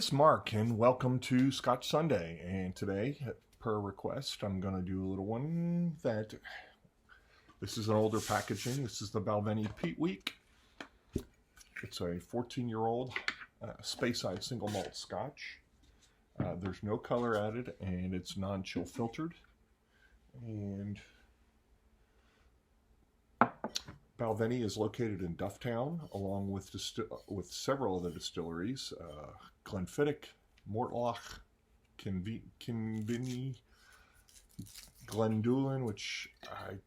is Mark, and welcome to Scotch Sunday. And today, per request, I'm going to do a little one that this is an older packaging. This is the Balvenie Peat Week. It's a 14-year-old Speyside single malt Scotch. There's no color added, and it's non-chill filtered. And Balvenie is located in Dufftown, along with several other distilleries: Glenfiddich, Mortlach, Kinbini, Glendulin, which I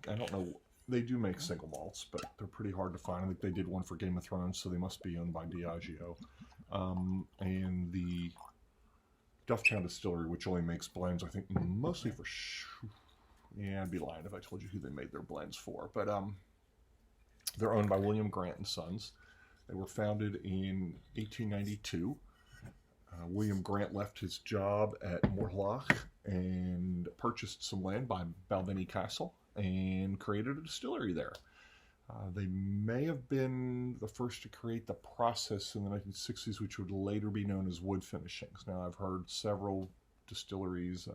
don't know. They do make single malts, but they're pretty hard to find. I think they did one for Game of Thrones, so they must be owned by Diageo. And the Dufftown Distillery, which only makes blends, I think mostly for. Yeah, I'd be lying if I told you who they made their blends for, but they're owned by William Grant and Sons. They were founded in 1892. William Grant left his job at Mortlach and purchased some land by Balvenie Castle and created a distillery there. They may have been the first to create the process in the 1960s, which would later be known as wood finishings. Now, I've heard several distilleries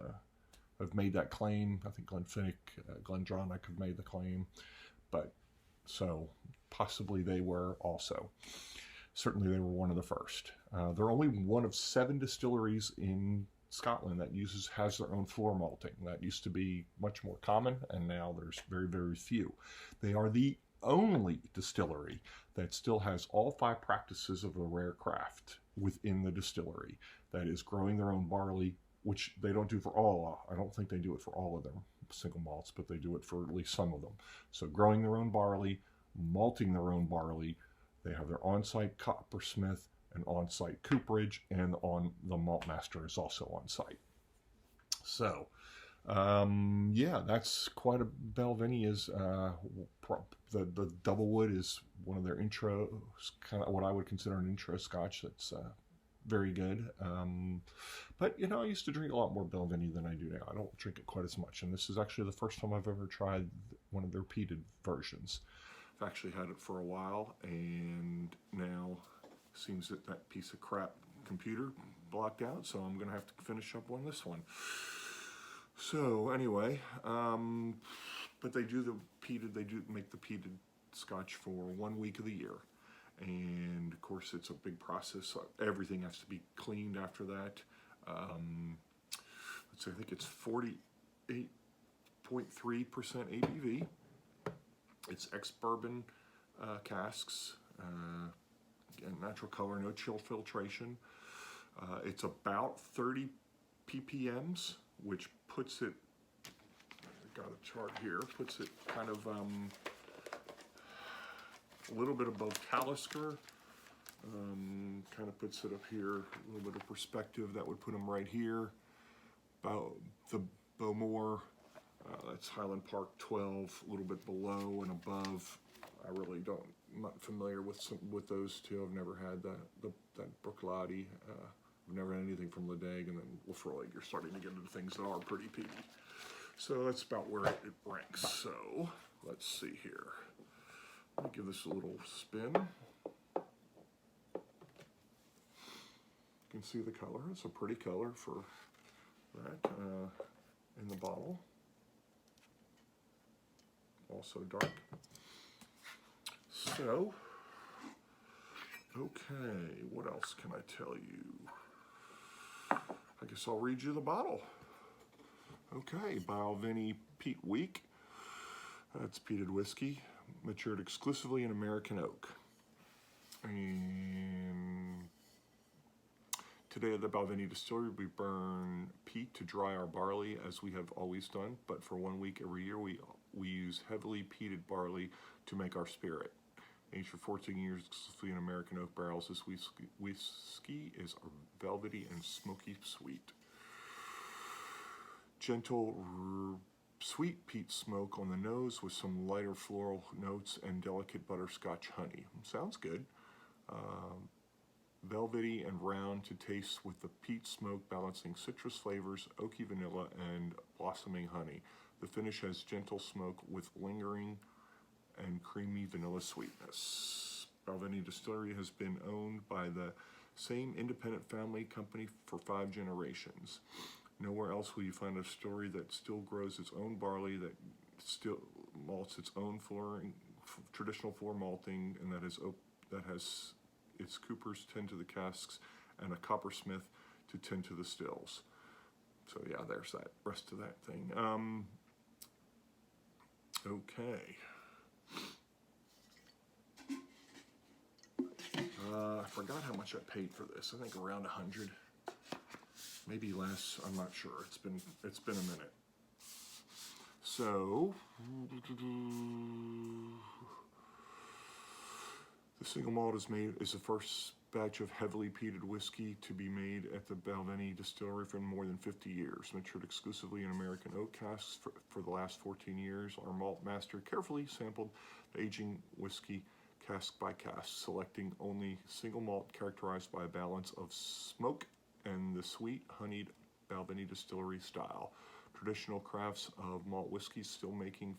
have made that claim. I think Glenfiddich, Glendronach have made the claim, but so possibly they were also. Certainly they were one of the first. They're only one of 7 distilleries in Scotland that has their own floor malting. That used to be much more common, and now there's very, very few. They are the only distillery that still has all 5 practices of the rare craft within the distillery. That is growing their own barley, which they don't do for all. I don't think they do it for all of them single malts, but they do it for at least some of them. So growing their own barley, malting their own barley. They have their on-site coppersmith and on-site cooperage, and the malt master is also on site. So, yeah, that's quite a Balvenie. Is the double wood is one of their intro, kind of what I would consider an intro Scotch. That's very good. But you know, I used to drink a lot more Balvenie than I do now. I don't drink it quite as much, and this is actually the first time I've ever tried one of their peated versions. I've actually had it for a while, and now it seems that piece of crap computer blocked out, so I'm gonna have to finish up on this one. So anyway, but they do make the peated Scotch for 1 week of the year. And of course, it's a big process. So everything has to be cleaned after that. Let's see, I think it's 48.3% ABV. It's Ex-Bourbon casks, again, natural color, no chill filtration. It's about 30 ppms, which puts it, I got a chart here, puts it kind of a little bit above Talisker, kind of puts it up here, a little bit of perspective, that would put them right here. About the Bowmore, that's Highland Park 12, a little bit below and above. I'm not familiar with those two. I've never had that Bruichladdich. I've never had anything from Ledaig, and then Lefroy. You're starting to get into things that are pretty peaty. So that's about where it ranks. So let's see here. Let me give this a little spin. You can see the color. It's a pretty color for that in the bottle. Also dark. So, okay, what else can I tell you? I guess I'll read you the bottle. Okay, Balvenie Peat Week. That's peated whiskey, matured exclusively in American oak. And today at the Balvenie Distillery, we burn peat to dry our barley, as we have always done, but for 1 week every year, we use heavily peated barley to make our spirit. Aged for 14 years exclusively in American oak barrels, this whiskey is velvety and smoky sweet. Gentle, sweet peat smoke on the nose with some lighter floral notes and delicate butterscotch honey. Sounds good. Velvety and round to taste, with the peat smoke balancing citrus flavors, oaky vanilla, and blossoming honey. The finish has gentle smoke with lingering and creamy vanilla sweetness. Balvenie Distillery has been owned by the Same independent family company for 5 generations. Nowhere else will you find a distillery that still grows its own barley, that still malts its own traditional floor malting, and that has its coopers tend to the casks and a coppersmith to tend to the stills. So yeah, there's that rest of that thing. Okay. I forgot how much I paid for this. I think around 100, maybe less. I'm not sure. It's been a minute. So the single malt is the first batch of heavily peated whiskey to be made at the Balvenie distillery for more than 50 years. Matured exclusively in American oak casks for the last 14 years. Our malt master carefully sampled the aging whiskey cask by cask, selecting only single malt characterized by a balance of smoke and the sweet, honeyed Balvenie distillery style. Traditional crafts of malt whiskey still making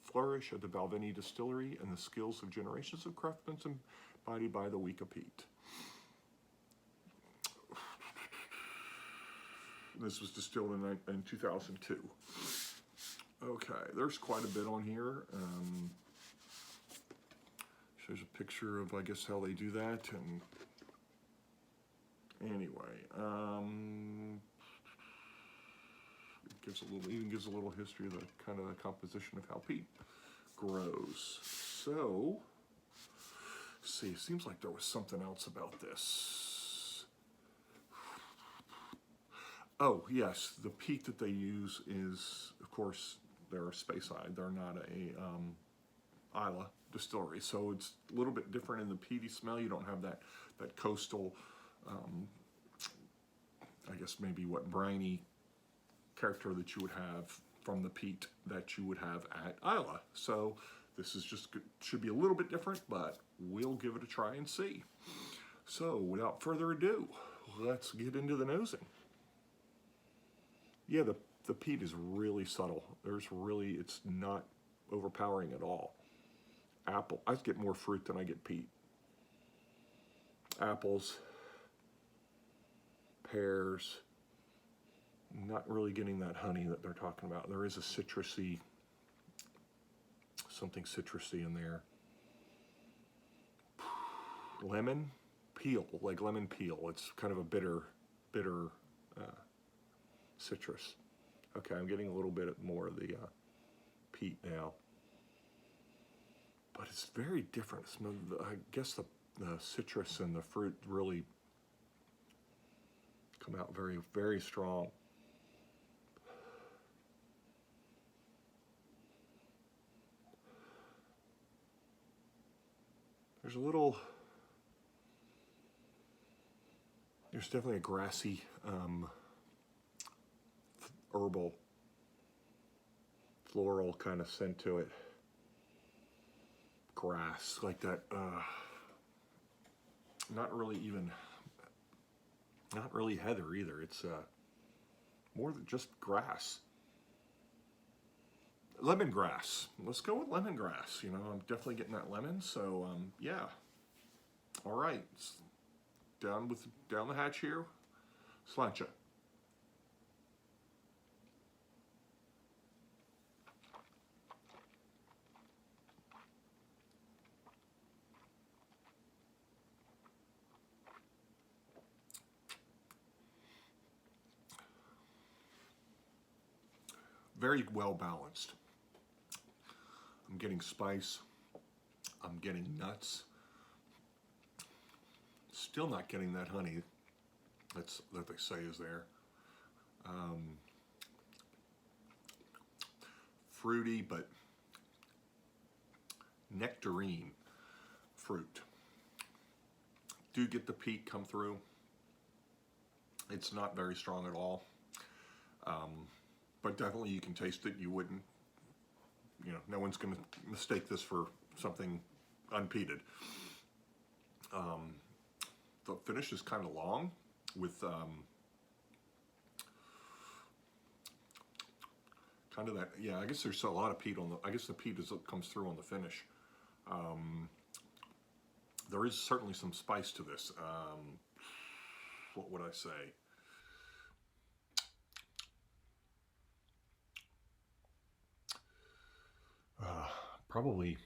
flourish at the Balvenie distillery, and the skills of generations of craftsmen embodied by the Whisky Peat. This was distilled in 2002. Okay, there's quite a bit on here. Shows a picture of, I guess, how they do that, and anyway, it even gives a little history of the kind of the composition of how peat grows. So, let's see, it seems like there was something else about this. Oh, yes, the peat that they use is, of course, they're a Speyside. They're not a Islay distillery, so it's a little bit different in the peaty smell. You don't have that coastal, I guess maybe briny character that you would have from the peat that you would have at Islay. So this is should be a little bit different, but we'll give it a try and see. So without further ado, let's get into the nosing. Yeah, the peat is really subtle. It's not overpowering at all. Apple, I get more fruit than I get peat. Apples, pears, not really getting that honey that they're talking about. There is a something citrusy in there. Lemon peel, like lemon peel. It's kind of a bitter citrus. Okay, I'm getting a little bit more of the peat now. But it's very different. I guess the citrus and the fruit really come out very, very strong. There's definitely a grassy, herbal, floral kind of scent to it. Grass, like that, not really heather either. It's more than just grass. Lemongrass. Let's go with lemongrass. You know, I'm definitely getting that lemon, so yeah. All right, down the hatch here, sláinte. Very well balanced. I'm getting spice. I'm getting nuts. Still not getting that honey that they say is there. Fruity, but nectarine fruit. Do get the peat come through. It's not very strong at all. But definitely you can taste it. You wouldn't, no one's going to mistake this for something unpeated. The finish is kind of long with kind of that, yeah, I guess there's a lot of peat I guess the peat comes through on the finish. There is certainly some spice to this. What would I say? Probably,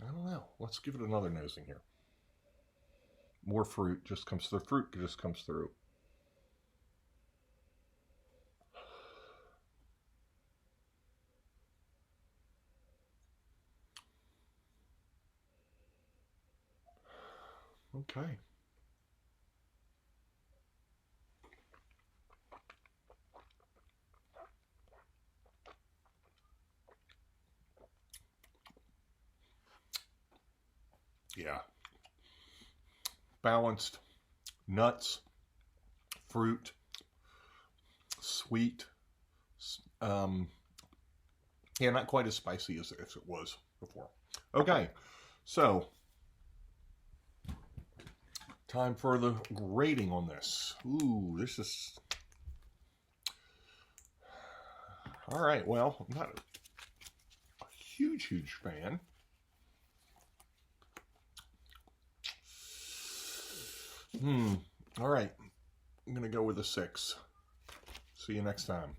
I don't know. Let's give it another nosing here. More fruit just comes through. Fruit just comes through. Okay. Yeah. Balanced. Nuts. Fruit. Sweet. Yeah, not quite as spicy as it was before. Okay. So, time for the rating on this. Ooh, this is... All right, well, I'm not a huge fan. All right, I'm going to go with a 6. See you next time.